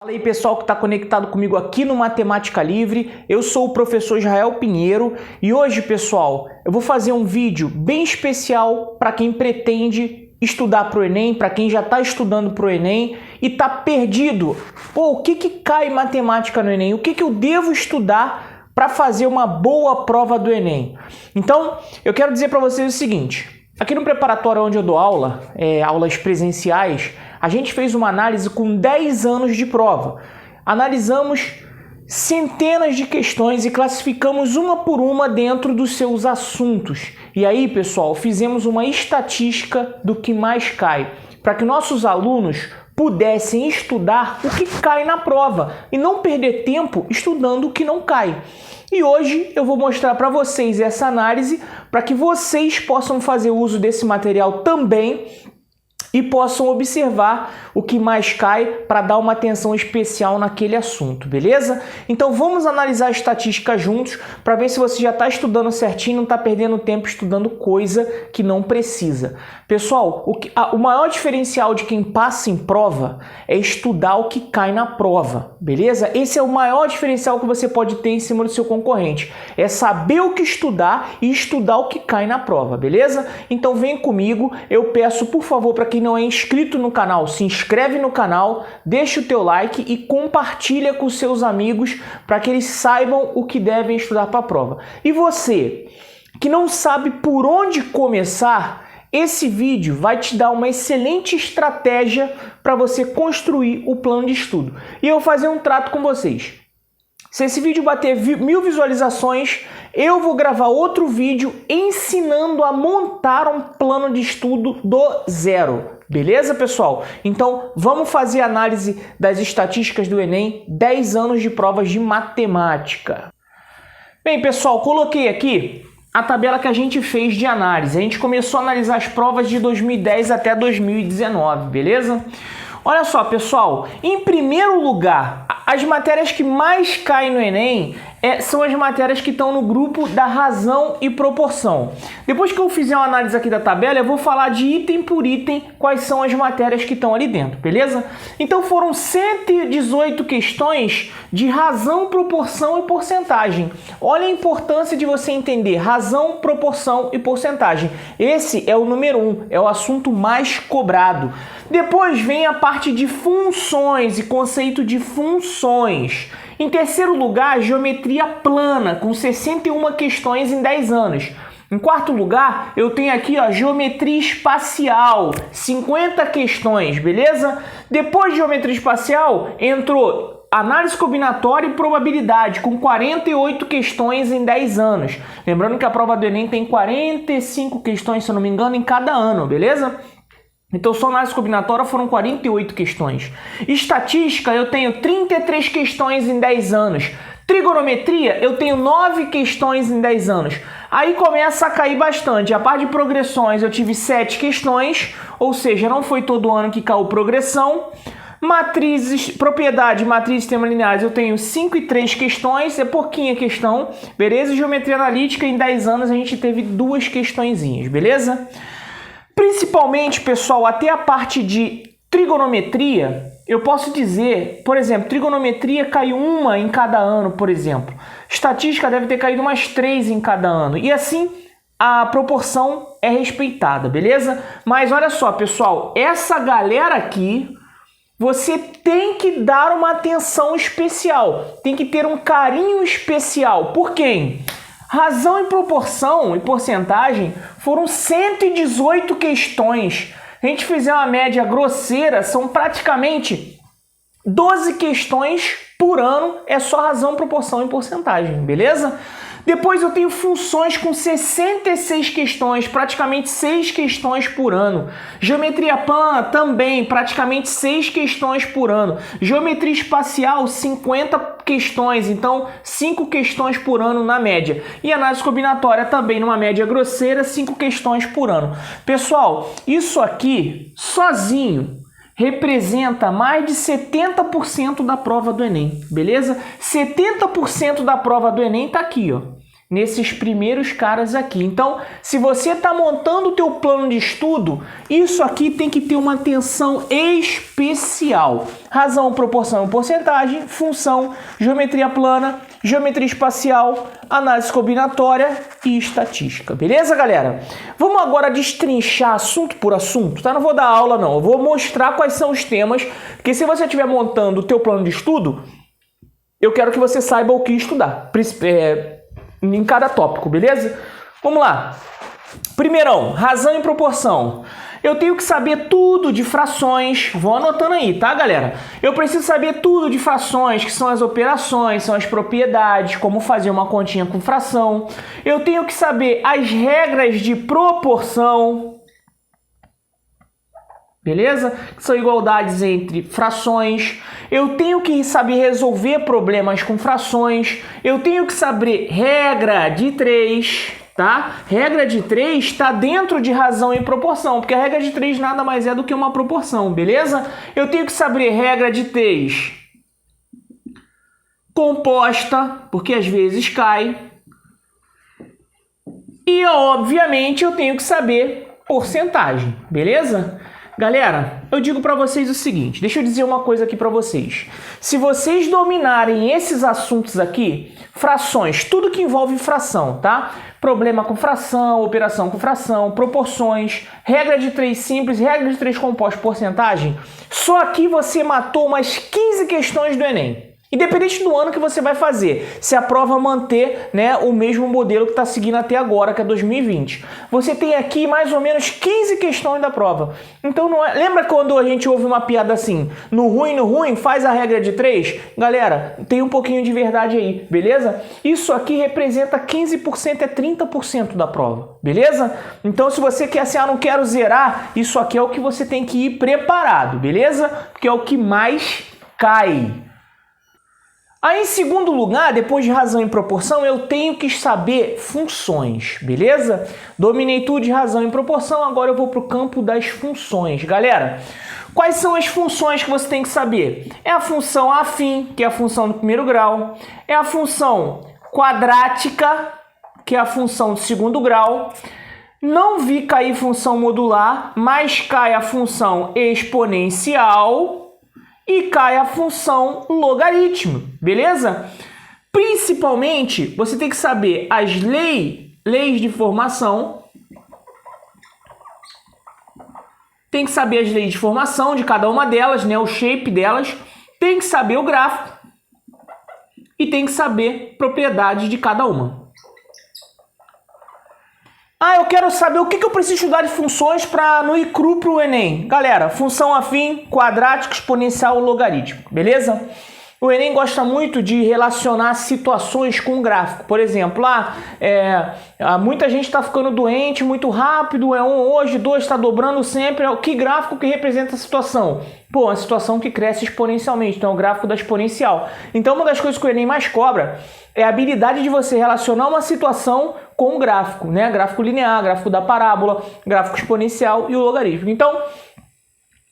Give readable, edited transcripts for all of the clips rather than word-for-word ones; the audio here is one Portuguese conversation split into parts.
Fala aí pessoal que está conectado comigo aqui no Matemática Livre, eu sou o professor Israel Pinheiro e hoje pessoal eu vou fazer um vídeo bem especial para quem pretende estudar para o Enem, para quem já está estudando para o Enem e está perdido. Pô, o que cai em matemática no Enem? O que eu devo estudar para fazer uma boa prova do Enem? Então eu quero dizer para vocês o seguinte, aqui no preparatório onde eu dou aula, aulas presenciais, a gente fez uma análise com 10 anos de prova. Analisamos centenas de questões e classificamos uma por uma dentro dos seus assuntos. E aí, pessoal, fizemos uma estatística do que mais cai, para que nossos alunos pudessem estudar o que cai na prova e não perder tempo estudando o que não cai. E hoje eu vou mostrar para vocês essa análise para que vocês possam fazer uso desse material também e possam observar o que mais cai para dar uma atenção especial naquele assunto, beleza? Então vamos analisar a estatística juntos para ver se você já está estudando certinho, não está perdendo tempo estudando coisa que não precisa. Pessoal, o maior diferencial de quem passa em prova é estudar o que cai na prova, beleza? Esse é o maior diferencial que você pode ter em cima do seu concorrente, é saber o que estudar e estudar o que cai na prova, beleza? Então vem comigo, eu peço por favor para quem não é inscrito no canal, se inscreve no canal, deixa o teu like e compartilha com seus amigos para que eles saibam o que devem estudar para a prova. E você que não sabe por onde começar, esse vídeo vai te dar uma excelente estratégia para você construir o plano de estudo. E eu vou fazer um trato com vocês. Se esse vídeo bater 1000 visualizações, eu vou gravar outro vídeo ensinando a montar um plano de estudo do zero. Beleza, pessoal? Então, vamos fazer a análise das estatísticas do Enem, 10 anos de provas de matemática. Bem, pessoal, coloquei aqui a tabela que a gente fez de análise. A gente começou a analisar as provas de 2010 até 2019, beleza? Olha só, pessoal, em primeiro lugar, as matérias que mais caem no Enem são as matérias que estão no grupo da razão e proporção. Depois que eu fizer uma análise aqui da tabela, eu vou falar de item por item quais são as matérias que estão ali dentro, beleza? Então foram 118 questões de razão, proporção e porcentagem. Olha a importância de você entender razão, proporção e porcentagem. Esse é o número 1, é o assunto mais cobrado. Depois vem a parte de funções e conceito de funções. Em terceiro lugar, geometria plana, com 61 questões em 10 anos. Em quarto lugar, eu tenho aqui geometria espacial, 50 questões, beleza? Depois de geometria espacial, entrou análise combinatória e probabilidade, com 48 questões em 10 anos. Lembrando que a prova do Enem tem 45 questões, se eu não me engano, em cada ano, beleza? Então, só análise combinatória foram 48 questões. Estatística, eu tenho 33 questões em 10 anos. Trigonometria, eu tenho 9 questões em 10 anos. Aí começa a cair bastante. A parte de progressões, eu tive 7 questões, ou seja, não foi todo ano que caiu progressão. Matrizes, propriedade, matriz e sistema lineares, eu tenho 5 e 3 questões, é pouquinha questão, beleza? Geometria analítica, em 10 anos a gente teve 2 questõezinhas, beleza? Principalmente, pessoal, até a parte de trigonometria, eu posso dizer, por exemplo, trigonometria caiu uma em cada ano, por exemplo. Estatística deve ter caído umas 3 em cada ano. E assim, a proporção é respeitada, beleza? Mas olha só, pessoal, essa galera aqui, você tem que dar uma atenção especial. Tem que ter um carinho especial. Por quem? Razão e proporção e porcentagem foram 118 questões. Se a gente fizer uma média grosseira, são praticamente 12 questões por ano, é só razão, proporção e porcentagem, beleza? Depois eu tenho funções com 66 questões, praticamente 6 questões por ano. Geometria plana também, praticamente 6 questões por ano. Geometria espacial, 50 questões, então 5 questões por ano na média. E análise combinatória também, numa média grosseira, 5 questões por ano. Pessoal, isso aqui, sozinho, representa mais de 70% da prova do Enem, beleza? 70% da prova do Enem tá aqui, ó. nesses primeiros caras aqui. Então, se você está montando o teu plano de estudo, isso aqui tem que ter uma atenção especial. Razão, proporção, porcentagem, função, geometria plana, geometria espacial, análise combinatória e estatística. Beleza, galera? Vamos agora destrinchar assunto por assunto, tá? Não vou dar aula, não. Eu vou mostrar quais são os temas, porque se você estiver montando o teu plano de estudo, eu quero que você saiba o que estudar em cada tópico, beleza? Vamos lá. Primeirão, razão e proporção. Eu tenho que saber tudo de frações. Vão anotando aí, tá, galera? Eu preciso saber tudo de frações, que são as operações, são as propriedades, como fazer uma continha com fração. Eu tenho que saber as regras de proporção. Beleza? Que são igualdades entre frações. Eu tenho que saber resolver problemas com frações. Eu tenho que saber regra de 3, tá? Regra de 3 está dentro de razão e proporção, porque a regra de 3 nada mais é do que uma proporção, beleza? Eu tenho que saber regra de 3 composta, porque às vezes cai. E, obviamente, eu tenho que saber porcentagem, beleza? Galera, eu digo para vocês o seguinte, deixa eu dizer uma coisa aqui para vocês. Se vocês dominarem esses assuntos aqui, frações, tudo que envolve fração, tá? Problema com fração, operação com fração, proporções, regra de 3 simples, regra de 3 composta, porcentagem, só aqui você matou umas 15 questões do Enem. Independente do ano que você vai fazer, se a prova manter, né, o mesmo modelo que está seguindo até agora, que é 2020. Você tem aqui mais ou menos 15 questões da prova. Então, não é... lembra quando a gente ouve uma piada assim, no ruim, faz a regra de 3? Galera, tem um pouquinho de verdade aí, beleza? Isso aqui representa 15%, é 30% da prova, beleza? Então, se você quer assim, não quero zerar, isso aqui é o que você tem que ir preparado, beleza? Porque é o que mais cai. Aí, em segundo lugar, depois de razão e proporção, eu tenho que saber funções, beleza? Dominei tudo de razão e proporção, agora eu vou para o campo das funções. Galera, quais são as funções que você tem que saber? É a função afim, que é a função do primeiro grau. É a função quadrática, que é a função do segundo grau. Não vi cair função modular, mas cai a função exponencial. E cai a função logaritmo, beleza? Principalmente, você tem que saber as leis de formação. Tem que saber as leis de formação de cada uma delas, né? O shape delas. Tem que saber o gráfico. E tem que saber propriedades de cada uma. Eu quero saber o que eu preciso estudar de funções para não ir cru para o Enem. Galera, função afim, quadrático, exponencial, logarítmico, beleza? O Enem gosta muito de relacionar situações com gráfico. Por exemplo, muita gente está ficando doente muito rápido, é 1 hoje, 2 está dobrando sempre. Que gráfico que representa a situação? Pô, a situação que cresce exponencialmente, então é o gráfico da exponencial. Então, uma das coisas que o Enem mais cobra é a habilidade de você relacionar uma situação com o gráfico, né? Gráfico linear, gráfico da parábola, gráfico exponencial e o logaritmo. Então,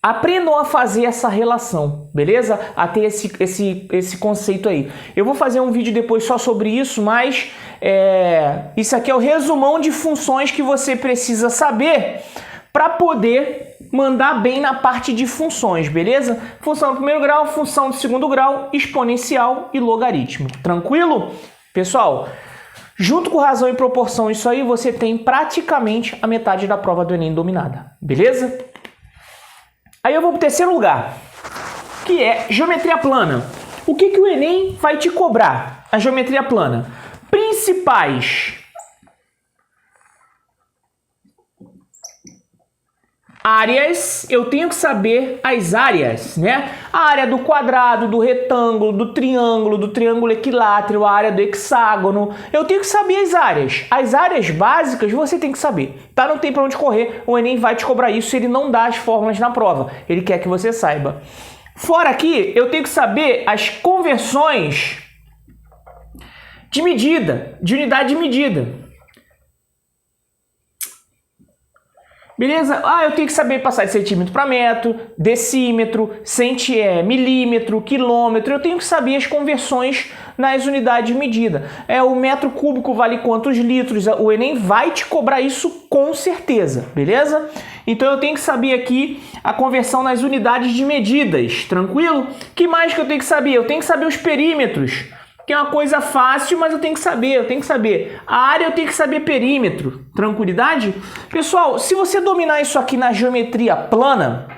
aprendam a fazer essa relação, beleza? A ter esse conceito aí. Eu vou fazer um vídeo depois só sobre isso, mas isso aqui é o resumão de funções que você precisa saber para poder mandar bem na parte de funções, beleza? Função do primeiro grau, função do segundo grau, exponencial e logaritmo. Tranquilo? Pessoal, junto com razão e proporção, isso aí você tem praticamente a metade da prova do Enem dominada, beleza? Aí eu vou para o terceiro lugar, que é geometria plana. O que o Enem vai te cobrar? A geometria plana. Principais áreas, eu tenho que saber as áreas, né? A área do quadrado, do retângulo, do triângulo equilátero, a área do hexágono. Eu tenho que saber as áreas. As áreas básicas você tem que saber, tá? Não tem pra onde correr. O Enem vai te cobrar isso, ele não dá as fórmulas na prova. Ele quer que você saiba. Fora aqui, eu tenho que saber as conversões de medida, de unidade de medida. Beleza? Ah, eu tenho que saber passar de centímetro para metro, decímetro, milímetro, quilômetro. Eu tenho que saber as conversões nas unidades de medida. O metro cúbico vale quantos litros? O Enem vai te cobrar isso com certeza, beleza? Então eu tenho que saber aqui a conversão nas unidades de medidas, tranquilo? Que mais que eu tenho que saber? Eu tenho que saber os perímetros, que é uma coisa fácil, mas eu tenho que saber. A área eu tenho que saber perímetro. Tranquilidade? Pessoal, se você dominar isso aqui na geometria plana,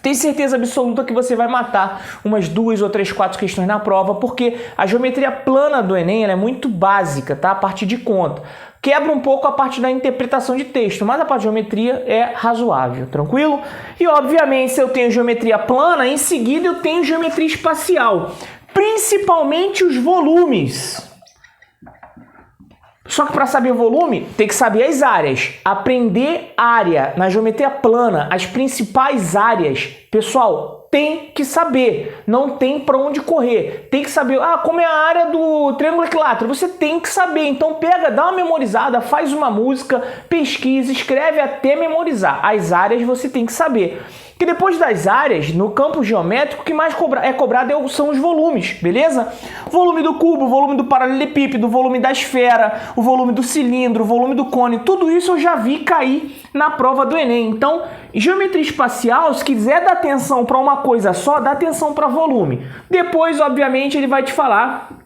tem certeza absoluta que você vai matar umas 2 ou 3, 4 questões na prova, porque a geometria plana do Enem ela é muito básica, tá? A parte de conta. Quebra um pouco a parte da interpretação de texto, mas a parte de geometria é razoável, tranquilo? E, obviamente, se eu tenho geometria plana, em seguida eu tenho geometria espacial. Principalmente os volumes. Só que para saber o volume, tem que saber as áreas. Aprender área na geometria plana, as principais áreas, pessoal, tem que saber. Não tem para onde correr. Tem que saber, como é a área do triângulo equilátero. Você tem que saber. Então pega, dá uma memorizada, faz uma música, pesquisa, escreve até memorizar. As áreas você tem que saber. Que depois das áreas, no campo geométrico, o que mais é cobrado são os volumes, beleza? Volume do cubo, volume do paralelepípedo, volume da esfera, o volume do cilindro, o volume do cone, tudo isso eu já vi cair na prova do Enem. Então, geometria espacial, se quiser dar atenção para uma coisa só, dá atenção para volume. Depois, obviamente, ele vai te falar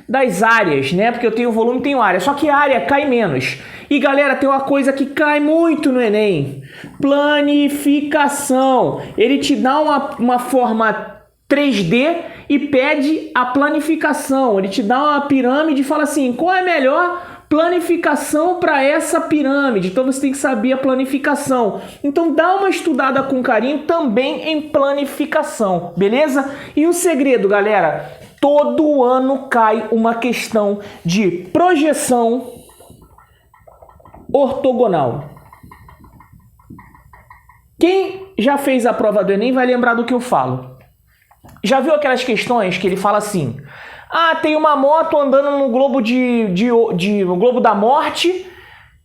das áreas, né? Porque eu tenho volume e tenho área, só que a área cai menos. E galera, tem uma coisa que cai muito no Enem: planificação. Ele te dá uma forma 3D e pede a planificação. Ele te dá uma pirâmide e fala assim: qual é a melhor planificação para essa pirâmide? Então você tem que saber a planificação. Então dá uma estudada com carinho também em planificação, beleza? E o segredo, galera, todo ano cai uma questão de projeção ortogonal. Quem já fez a prova do Enem vai lembrar do que eu falo. Já viu aquelas questões que ele fala assim: tem uma moto andando no globo no globo da morte.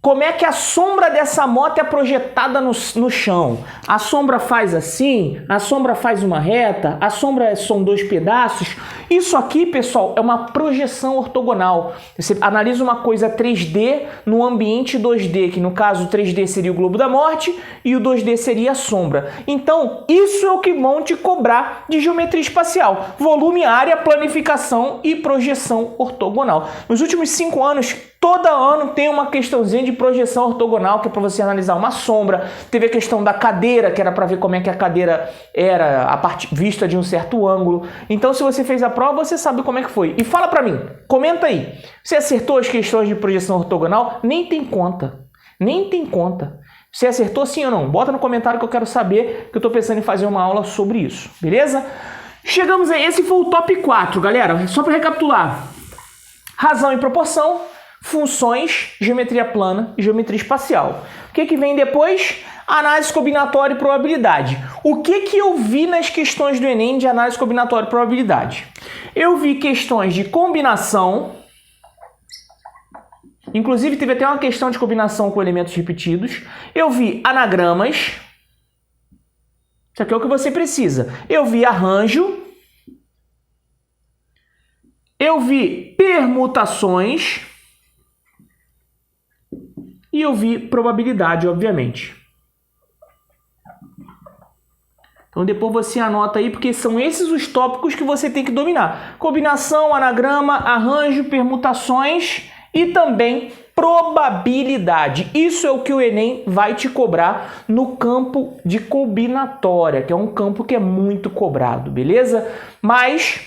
Como é que a sombra dessa moto é projetada no chão? A sombra faz assim, a sombra faz uma reta, a sombra são 2 pedaços. Isso aqui, pessoal, é uma projeção ortogonal. Você analisa uma coisa 3D no ambiente 2D, que no caso o 3D seria o globo da morte e o 2D seria a sombra. Então, isso é o que vão te cobrar de geometria espacial: volume, área, planificação e projeção ortogonal. Nos últimos 5 anos, todo ano tem uma questãozinha de projeção ortogonal, que é para você analisar uma sombra. Teve a questão da cadeira, que era para ver como é que a cadeira era a parte vista de um certo ângulo. Então, se você fez a prova, você sabe como é que foi. E fala para mim, comenta aí. Você acertou as questões de projeção ortogonal? Nem tem conta. Nem tem conta. Você acertou sim ou não? Bota no comentário que eu quero saber, que eu estou pensando em fazer uma aula sobre isso. Beleza? Chegamos aí. Esse foi o top 4, galera. Só para recapitular: razão e proporção, funções, geometria plana e geometria espacial. O que vem depois? Análise combinatória e probabilidade. O que eu vi nas questões do Enem de análise combinatória e probabilidade? Eu vi questões de combinação. Inclusive, teve até uma questão de combinação com elementos repetidos. Eu vi anagramas. Isso aqui é o que você precisa. Eu vi arranjo. Eu vi permutações. E eu vi probabilidade, obviamente. Então depois você anota aí, porque são esses os tópicos que você tem que dominar: combinação, anagrama, arranjo, permutações e também probabilidade. Isso é o que o Enem vai te cobrar no campo de combinatória, que é um campo que é muito cobrado, beleza? Mas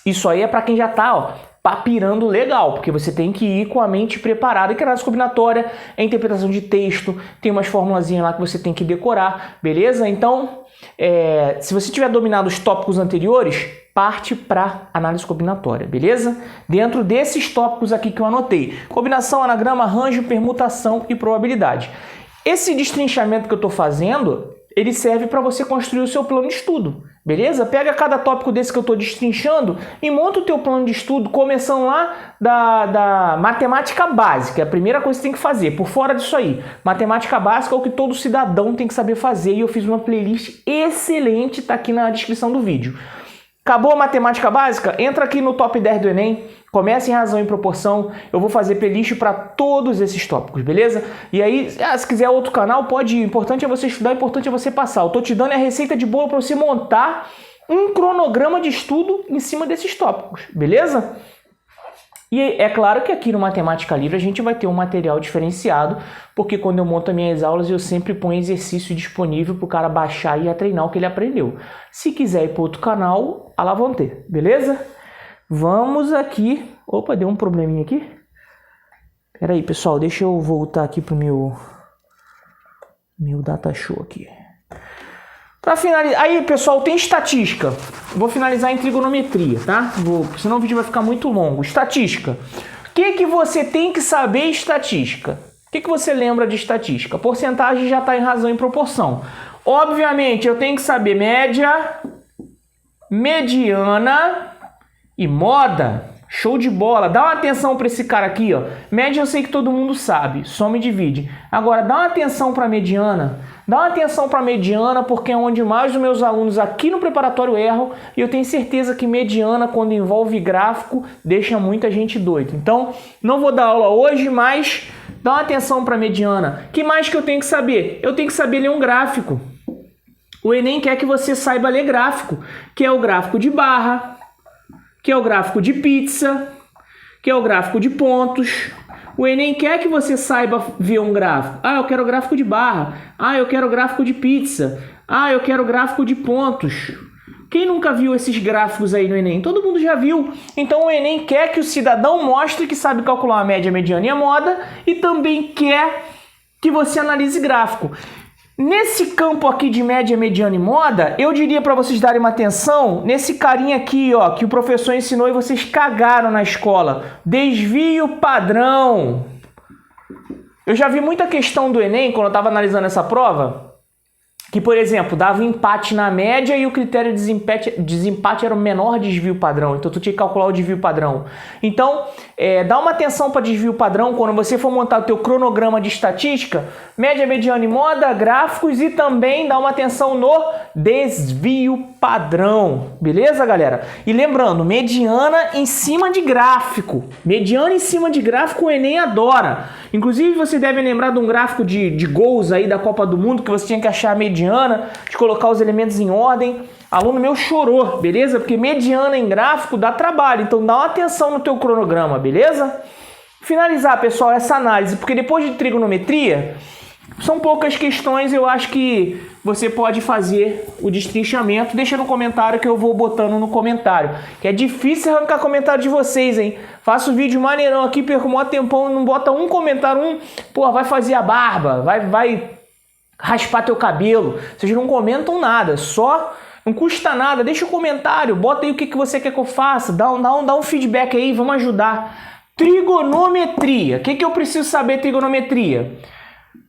isso aí é para quem já tá, papirando legal, porque você tem que ir com a mente preparada. E que análise combinatória é interpretação de texto, tem umas formulazinhas lá que você tem que decorar, beleza? Então, se você tiver dominado os tópicos anteriores, parte para análise combinatória, beleza? Dentro desses tópicos aqui que eu anotei: combinação, anagrama, arranjo, permutação e probabilidade. Esse destrinchamento que eu estou fazendo, ele serve para você construir o seu plano de estudo. Beleza? Pega cada tópico desse que eu estou destrinchando e monta o teu plano de estudo, começando lá da matemática básica. É a primeira coisa que você tem que fazer. Por fora disso aí, matemática básica é o que todo cidadão tem que saber fazer. E eu fiz uma playlist excelente, está aqui na descrição do vídeo. Acabou a matemática básica? Entra aqui no top 10 do Enem, começa em razão e proporção, eu vou fazer playlist para todos esses tópicos, beleza? E aí, se quiser outro canal, pode ir. O importante é você estudar, o importante é você passar. Eu tô te dando a receita de bolo para você montar um cronograma de estudo em cima desses tópicos, beleza? E é claro que aqui no Matemática Livre a gente vai ter um material diferenciado, porque quando eu monto as minhas aulas eu sempre ponho exercício disponível para o cara baixar e treinar o que ele aprendeu. Se quiser ir para outro canal, lá vão ter, beleza? Vamos aqui... Opa, deu um probleminha aqui. Pera aí, pessoal, deixa eu voltar aqui pro meu data show aqui. Para finalizar, aí pessoal, tem estatística. Vou finalizar em trigonometria, tá? Senão o vídeo vai ficar muito longo. Estatística. O que você tem que saber estatística? O que você lembra de estatística? Porcentagem já está em razão e proporção. Obviamente, eu tenho que saber média, mediana e moda. Show de bola. Dá uma atenção para esse cara aqui, ó. Média eu sei que todo mundo sabe, soma e divide. Agora, dá uma atenção para mediana. Dá uma atenção para mediana, porque é onde mais dos meus alunos aqui no preparatório erram, e eu tenho certeza que mediana, quando envolve gráfico, deixa muita gente doida. Então, não vou dar aula hoje, mas dá uma atenção para mediana. O que mais que eu tenho que saber? Eu tenho que saber ler um gráfico. O Enem quer que você saiba ler gráfico, que é o gráfico de barra, que é o gráfico de pizza, que é o gráfico de pontos. O Enem quer que você saiba ver um gráfico. Ah, eu quero gráfico de barra. Ah, eu quero gráfico de pizza. Ah, eu quero gráfico de pontos. Quem nunca viu esses gráficos aí no Enem? Todo mundo já viu. Então o Enem quer que o cidadão mostre que sabe calcular a média, a mediana e a moda, e também quer que você analise gráfico. Nesse campo aqui de média, mediana e moda, eu diria para vocês darem uma atenção nesse carinha aqui, ó, que o professor ensinou e vocês cagaram na escola. Desvio padrão. Eu já vi muita questão do Enem, quando eu estava analisando essa prova, que, por exemplo, dava empate na média e o critério de desempate era o menor desvio padrão. Então, tu tinha que calcular o desvio padrão. Então, dá uma atenção para desvio padrão quando você for montar o teu cronograma de estatística, média, mediana e moda, gráficos, e também dá uma atenção no desvio padrão. Beleza, galera? E lembrando, mediana em cima de gráfico. Mediana em cima de gráfico o Enem adora. Inclusive, você deve lembrar de um gráfico de gols aí da Copa do Mundo, que você tinha que achar a mediana, de colocar os elementos em ordem. Aluno meu chorou, beleza? Porque mediana em gráfico dá trabalho, então dá uma atenção no teu cronograma, beleza? Finalizar, pessoal, essa análise, porque depois de trigonometria, são poucas questões, eu acho que você pode fazer o destrinchamento. Deixa no comentário que eu vou botando no comentário. Que é difícil arrancar comentário de vocês, hein? Faço vídeo maneirão aqui, perco um maior tempão, não bota um comentário, vai fazer a barba, vai raspar teu cabelo. Vocês não comentam nada, só... Não custa nada, deixa o comentário, bota aí o que você quer que eu faça, dá um feedback aí, vamos ajudar. Trigonometria, o que eu preciso saber de trigonometria?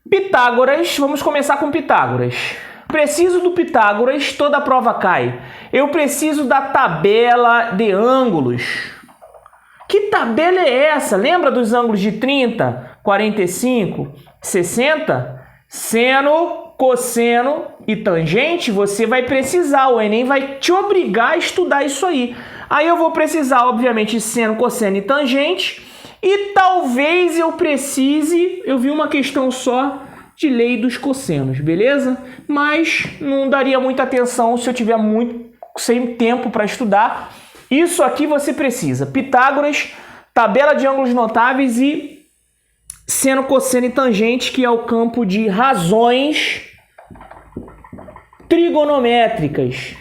Pitágoras, vamos começar com Pitágoras. Preciso do Pitágoras, toda a prova cai. Eu preciso da tabela de ângulos. Que tabela é essa? Lembra dos ângulos de 30, 45, 60? Seno, cosseno e tangente, você vai precisar, o Enem vai te obrigar a estudar isso aí. Aí eu vou precisar, obviamente, de seno, cosseno e tangente, e talvez eu precise, eu vi uma questão só de lei dos cossenos, beleza? Mas não daria muita atenção se eu tiver sem tempo para estudar. Isso aqui você precisa, Pitágoras, tabela de ângulos notáveis e seno, cosseno e tangente, que é o campo de razões trigonométricas.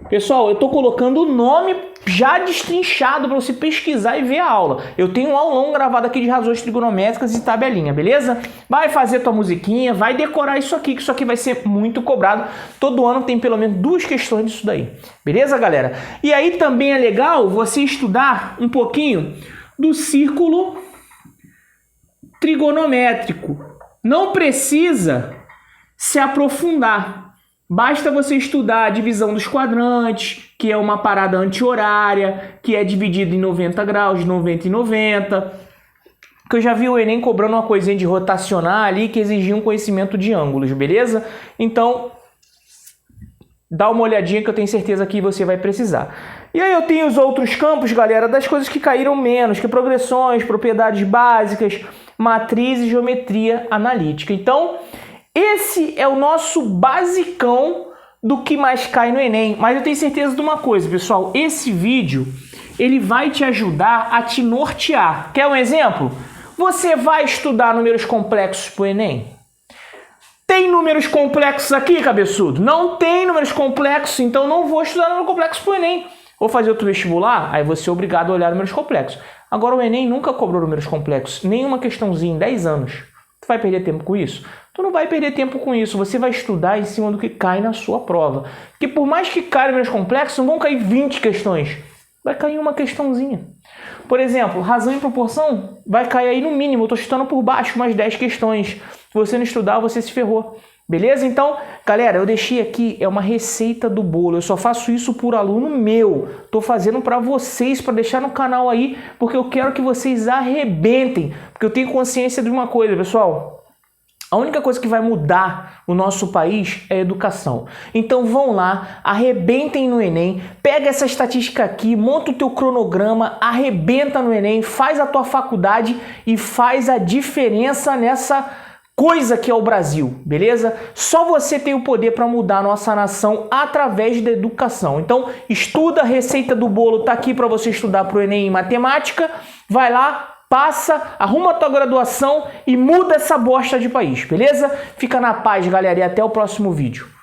Pessoal, eu estou colocando o nome já destrinchado para você pesquisar e ver a aula. Eu tenho um aulão gravado aqui de razões trigonométricas e tabelinha, beleza? Vai fazer tua musiquinha, vai decorar isso aqui, que isso aqui vai ser muito cobrado. Todo ano tem pelo menos 2 questões disso daí. Beleza, galera? E aí também é legal você estudar um pouquinho do círculo trigonométrico. Não precisa se aprofundar. Basta você estudar a divisão dos quadrantes, que é uma parada anti-horária, que é dividida em 90 graus, 90 e 90. Que eu já vi o Enem cobrando uma coisinha de rotacionar ali, que exigia um conhecimento de ângulos, beleza? Então, dá uma olhadinha que eu tenho certeza que você vai precisar. E aí eu tenho os outros campos, galera, das coisas que caíram menos, que é progressões, propriedades básicas, matriz e geometria analítica. Então, esse é o nosso basicão do que mais cai no Enem. Mas eu tenho certeza de uma coisa, pessoal. Esse vídeo, ele vai te ajudar a te nortear. Quer um exemplo? Você vai estudar números complexos para o Enem? Tem números complexos aqui, cabeçudo? Não tem números complexos, então não vou estudar números complexos para o Enem. Vou fazer outro vestibular, aí você é obrigado a olhar números complexos. Agora o Enem nunca cobrou números complexos, nenhuma questãozinha em 10 anos. Tu vai perder tempo com isso? Tu não vai perder tempo com isso, você vai estudar em cima do que cai na sua prova. Porque por mais que caia números complexos, não vão cair 20 questões. Vai cair uma questãozinha. Por exemplo, razão e proporção vai cair aí no mínimo, eu estou chutando por baixo umas 10 questões. Se você não estudar, você se ferrou. Beleza? Então, galera, eu deixei aqui, é uma receita do bolo. Eu só faço isso por aluno meu. Tô fazendo para vocês, para deixar no canal aí, porque eu quero que vocês arrebentem. Porque eu tenho consciência de uma coisa, pessoal. A única coisa que vai mudar o nosso país é a educação. Então vão lá, arrebentem no Enem, pega essa estatística aqui, monta o teu cronograma, arrebenta no Enem, faz a tua faculdade e faz a diferença nessa coisa que é o Brasil, beleza? Só você tem o poder para mudar a nossa nação através da educação. Então, estuda, a receita do bolo tá aqui para você estudar para o Enem em matemática. Vai lá, passa, arruma a tua graduação e muda essa bosta de país, beleza? Fica na paz, galera, e até o próximo vídeo.